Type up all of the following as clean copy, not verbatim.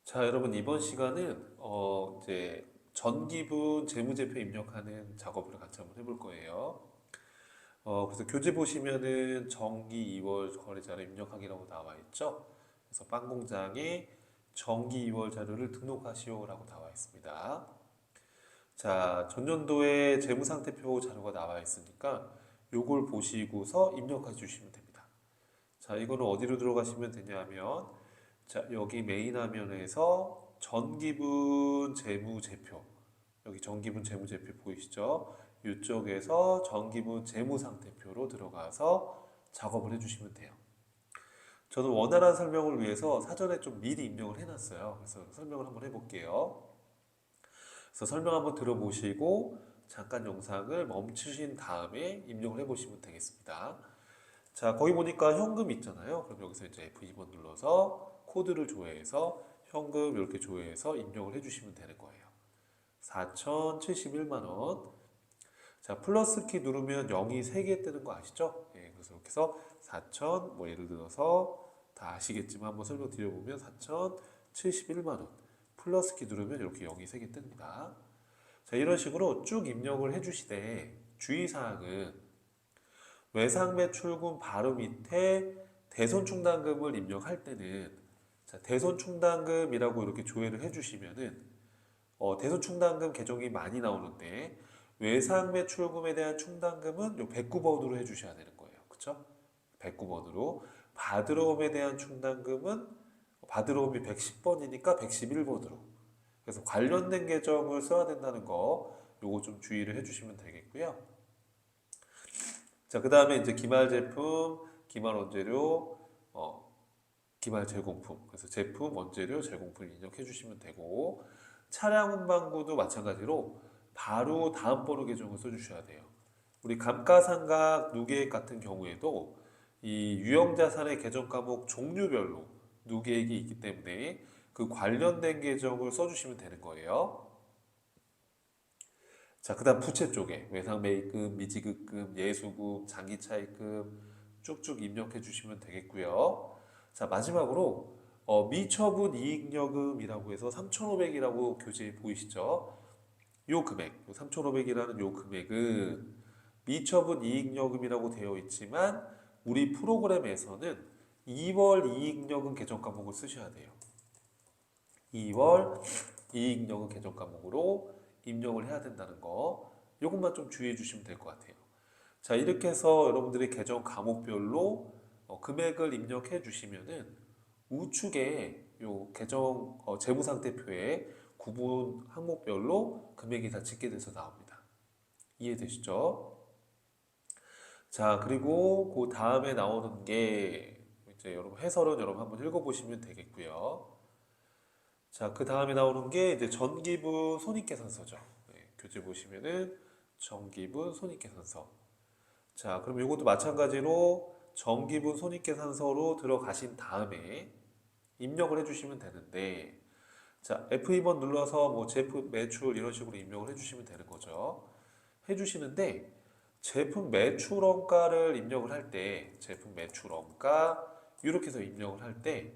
자, 여러분 이번 시간은 이제 전기분 재무제표 입력하는 작업을 같이 한번 해볼 거예요. 그래서 교재 보시면은 정기 2월 거래자료 입력하기라고 나와 있죠. 그래서 빵 공장에 정기 2월 자료를 등록하시오라고 나와 있습니다. 자, 전년도의 재무상태표 자료가 나와 있으니까 요걸 보시고서 입력해 주시면 됩니다. 자, 이거는 어디로 들어가시면 되냐면 자, 여기 메인 화면에서 전기분 재무제표, 여기 전기분 재무제표 보이시죠? 이쪽에서 전기분 재무상태표로 들어가서 작업을 해주시면 돼요. 저는 원활한 설명을 위해서 사전에 좀 미리 입력을 해놨어요. 그래서 설명을 한번 해볼게요. 그래서 설명 한번 들어보시고 잠깐 영상을 멈추신 다음에 입력을 해보시면 되겠습니다. 자, 거기 보니까 현금 있잖아요. 그럼 여기서 이제 F2번 눌러서 코드를 조회해서 현금 이렇게 조회해서 입력을 해주시면 되는 거예요. 4,071만 원. 자, 플러스 키 누르면 0이 3개 뜨는 거 아시죠? 예, 그래서 이렇게 해서 4,000, 뭐 예를 들어서 다 아시겠지만 한번 설명드려보면 4,071만 원. 플러스 키 누르면 이렇게 0이 3개 뜹니다. 자, 이런 식으로 쭉 입력을 해주시되 주의사항은 외상매출금 바로 밑에 대손충당금을 입력할 때는 자, 대손충당금이라고 이렇게 조회를 해주시면은 대손충당금 계정이 많이 나오는데 외상매출금에 대한 충당금은 요 109번으로 해주셔야 되는 거예요. 그쵸? 109번으로 바드로움에 대한 충당금은 바드로움이 110번이니까 111번으로 그래서 관련된 계정을 써야 된다는 거 요거 좀 주의를 해주시면 되겠고요. 자, 그 다음에 이제 기말 제품, 기말 원재료, 기말 제공품. 그래서 제품, 원재료, 제공품 입력해 주시면 되고, 차량 운반구도 마찬가지로 바로 다음 번호 계정을 써주셔야 돼요. 우리 감가상각 누계액 같은 경우에도 이 유형자산의 계정 과목 종류별로 누계액이 있기 때문에 그 관련된 계정을 써주시면 되는 거예요. 자, 그 다음 부채 쪽에 외상매입금, 미지급금, 예수급, 장기차입금 쭉쭉 입력해 주시면 되겠고요. 자, 마지막으로 미처분 이익여금이라고 해서 3,500이라고 교재에 보이시죠? 요 금액, 3,500이라는 요 금액은 미처분 이익여금이라고 되어 있지만 우리 프로그램에서는 2월 이익여금 계정 과목을 쓰셔야 돼요. 2월 이익여금 계정 과목으로 입력을 해야 된다는 거 이것만 좀 주의해 주시면 될 것 같아요. 자, 이렇게 해서 여러분들이 계정 과목별로 금액을 입력해 주시면은 우측에 요 계정 재무상태표에 구분 항목별로 금액이 다 집계 돼서 나옵니다. 이해되시죠? 자, 그리고 그 다음에 나오는 게 이제 여러분 해설은 여러분 한번 읽어보시면 되겠고요. 자, 그 다음에 나오는 게 이제 전기분 손익계산서죠. 네, 교재 보시면은 전기분 손익계산서. 자, 그럼 이것도 마찬가지로 전기분 손익계산서로 들어가신 다음에 입력을 해주시면 되는데, 자, F2번 눌러서 뭐 제품 매출 이런 식으로 입력을 해주시면 되는 거죠. 해주시는데, 제품 매출 원가를 입력을 할 때, 제품 매출 원가, 이렇게 해서 입력을 할 때,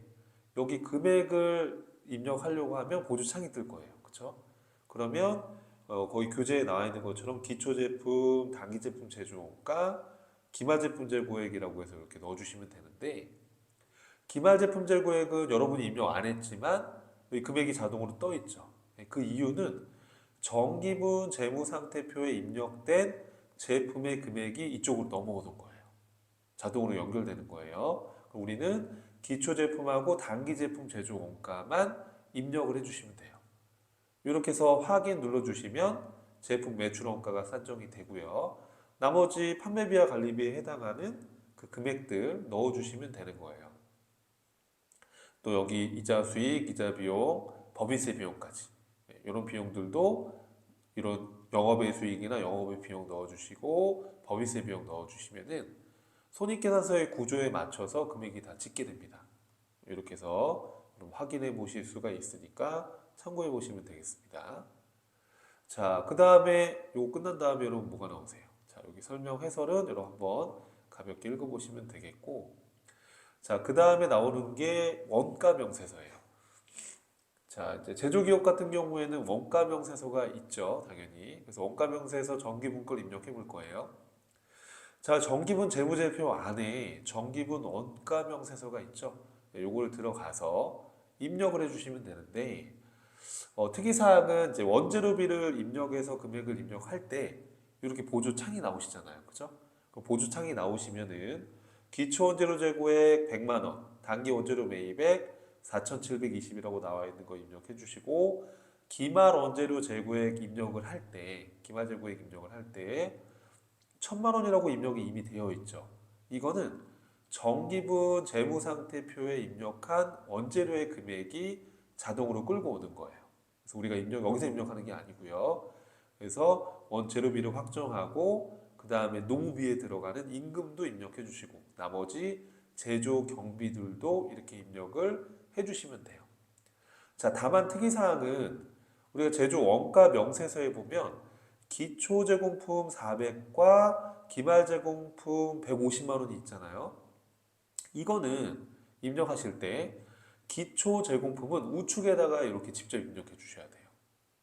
여기 금액을 입력하려고 하면 보조창이 뜰 거예요. 그쵸? 그러면 거기 교재에 나와 있는 것처럼 기초제품, 단기제품 제조원가, 기말제품 재고액이라고 해서 이렇게 넣어주시면 되는데 기말제품 재고액은 여러분이 입력 안 했지만 이 금액이 자동으로 떠 있죠. 그 이유는 정기분 재무상태표에 입력된 제품의 금액이 이쪽으로 넘어오는 거예요. 자동으로 연결되는 거예요. 그럼 우리는 기초 제품하고 단기 제품 제조 원가만 입력을 해주시면 돼요. 이렇게 해서 확인 눌러주시면 제품 매출 원가가 산정이 되고요. 나머지 판매비와 관리비에 해당하는 그 금액들 넣어주시면 되는 거예요. 또 여기 이자 수익, 이자 비용, 법인세 비용까지 이런 비용들도 이런 영업의 수익이나 영업의 비용 넣어주시고 법인세 비용 넣어주시면은 손익계산서의 구조에 맞춰서 금액이 다 찍게 됩니다. 이렇게 해서 확인해 보실 수가 있으니까 참고해 보시면 되겠습니다. 자, 그 다음에 요거 끝난 다음에 여러분 뭐가 나오세요? 자, 여기 설명 해설은 여러분 한번 가볍게 읽어보시면 되겠고 자, 그 다음에 나오는 게 원가 명세서예요. 자, 이제 제조기업 같은 경우에는 원가 명세서가 있죠, 당연히. 그래서 원가 명세서 정기분 걸 입력해 볼 거예요. 자, 정기분 재무제표 안에 정기분 원가 명세서가 있죠. 네, 요거를 들어가서 입력을 해주시면 되는데, 특이사항은 이제 원재료비를 입력해서 금액을 입력할 때 이렇게 보조창이 나오시잖아요. 그죠? 그 보조창이 나오시면은 기초 원재료 재고액 100만 원, 단기 원재료 매입액 4,720이라고 나와 있는 거 입력해 주시고 기말 원재료 재고액 입력을 할 때, 기말 재고액 입력을 할 때 1,000만 원이라고 입력이 이미 되어 있죠. 이거는 정기분 재무상태표에 입력한 원재료의 금액이 자동으로 끌고 오는 거예요. 그래서 우리가 여기서 입력하는 게 아니고요. 그래서 원재료비를 확정하고 그 다음에 노무비에 들어가는 임금도 입력해 주시고 나머지 제조 경비들도 이렇게 입력을 해 주시면 돼요. 자, 다만 특이사항은 우리가 제조 원가 명세서에 보면 기초 제공품 400과 기말 제공품 150만 원이 있잖아요. 이거는 입력하실 때 기초 제공품은 우측에다가 이렇게 직접 입력해 주셔야 돼요.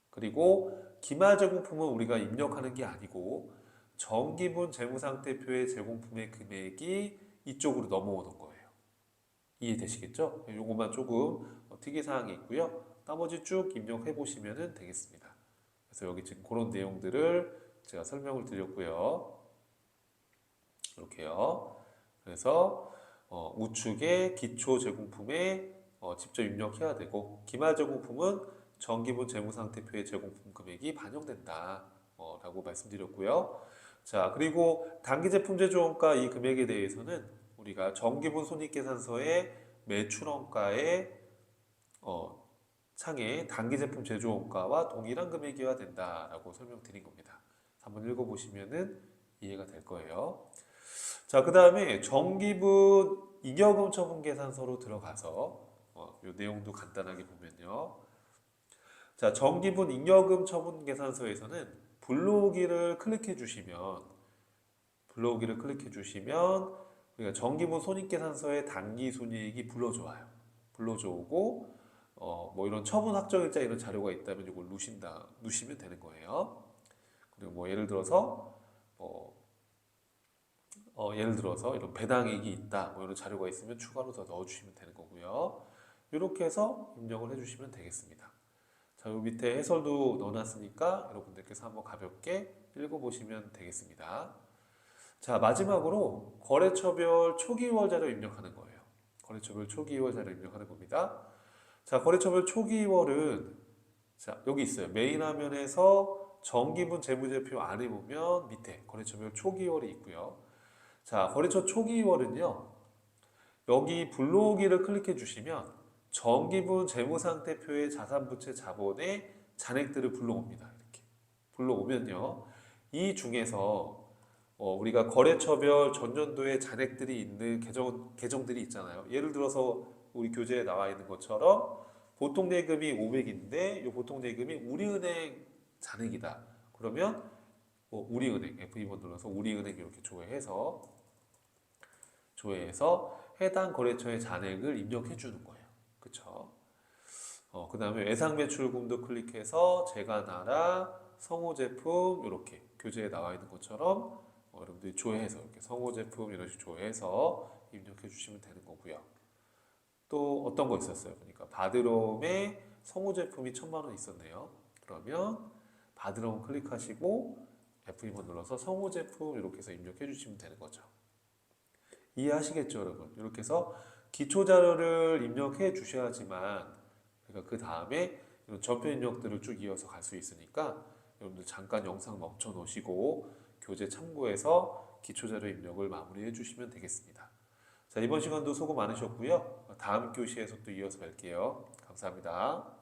그리고 기말 제공품은 우리가 입력하는 게 아니고 정기분 재무상태표의 제공품의 금액이 이쪽으로 넘어오는 거예요. 이해되시겠죠? 요것만 조금 특이사항이 있고요. 나머지 쭉 입력해 보시면 되겠습니다. 그래서 여기 지금 그런 내용들을 제가 설명을 드렸고요. 이렇게요. 그래서 우측에 기초 제공품에 직접 입력해야 되고 기말 제공품은 정기분 재무상태표의 제공품 금액이 반영된다 라고 말씀드렸고요. 자, 그리고 단기 제품 제조원가 이 금액에 대해서는 우리가 정기분 손익계산서의 매출원가의 창에 단기 제품 제조원가와 동일한 금액이어야 된다라고 설명드린 겁니다. 한번 읽어보시면은 이해가 될 거예요. 자, 그 다음에 정기분 잉여금 처분 계산서로 들어가서 이 내용도 간단하게 보면요. 자, 정기분 잉여금 처분 계산서에서는 불러오기를 클릭해 주시면 우리가 정기분 손익계산서의 단기 손익이 불러줘와요. 불러줘오고 뭐 이런 처분 확정일자 이런 자료가 있다면 이걸 누시면 되는 거예요. 그리고 뭐 예를 들어서 이런 배당액이 있다 뭐 이런 자료가 있으면 추가로 더 넣어주시면 되는 거고요. 이렇게 해서 입력을 해주시면 되겠습니다. 자, 요 밑에 해설도 넣어놨으니까 여러분들께서 한번 가볍게 읽어보시면 되겠습니다. 자, 마지막으로 거래처별 초기이월 자료 입력하는 거예요. 거래처별 초기이월 자료 입력하는 겁니다. 자, 거래처별 초기이월은 자, 여기 있어요. 메인 화면에서 정기분 재무제표 안에 보면 밑에 거래처별 초기이월이 있고요. 자, 거래처 초기이월은요. 여기 불러오기를 클릭해 주시면 정기분 재무상태표의 자산부채 자본의 잔액들을 불러옵니다. 이렇게 불러오면요. 이 중에서 우리가 거래처별 전년도에 잔액들이 있는 계정들이 있잖아요. 예를 들어서 우리 교재에 나와 있는 것처럼 보통 내금이 500인데 이 보통 내금이 우리은행 잔액이다. 그러면 우리은행 F2번 눌러서 우리은행 이렇게 조회해서 해당 거래처의 잔액을 입력해 주는 거예요. 그쵸? 그 다음에 외상매출금도 클릭해서 제가나라 성호제품 이렇게 교재에 나와 있는 것처럼 여러분들이 조회해서 이렇게 성호제품 이런 식으로 조회해서 입력해 주시면 되는 거고요. 또 어떤 거 있었어요? 그러니까 바드롬에 성호제품이 1,000만 원 있었네요. 그러면 바드롬 클릭하시고 F2번 눌러서 성호제품 이렇게 해서 입력해 주시면 되는 거죠. 이해하시겠죠, 여러분? 이렇게 해서 기초 자료를 입력해 주셔야지만 그러니까 그 다음에 이런 전표 입력들을 쭉 이어서 갈 수 있으니까 여러분들 잠깐 영상 멈춰 놓으시고 교재 참고해서 기초 자료 입력을 마무리해 주시면 되겠습니다. 자, 이번 시간도 수고 많으셨고요. 다음 교시에서 또 이어서 뵐게요. 감사합니다.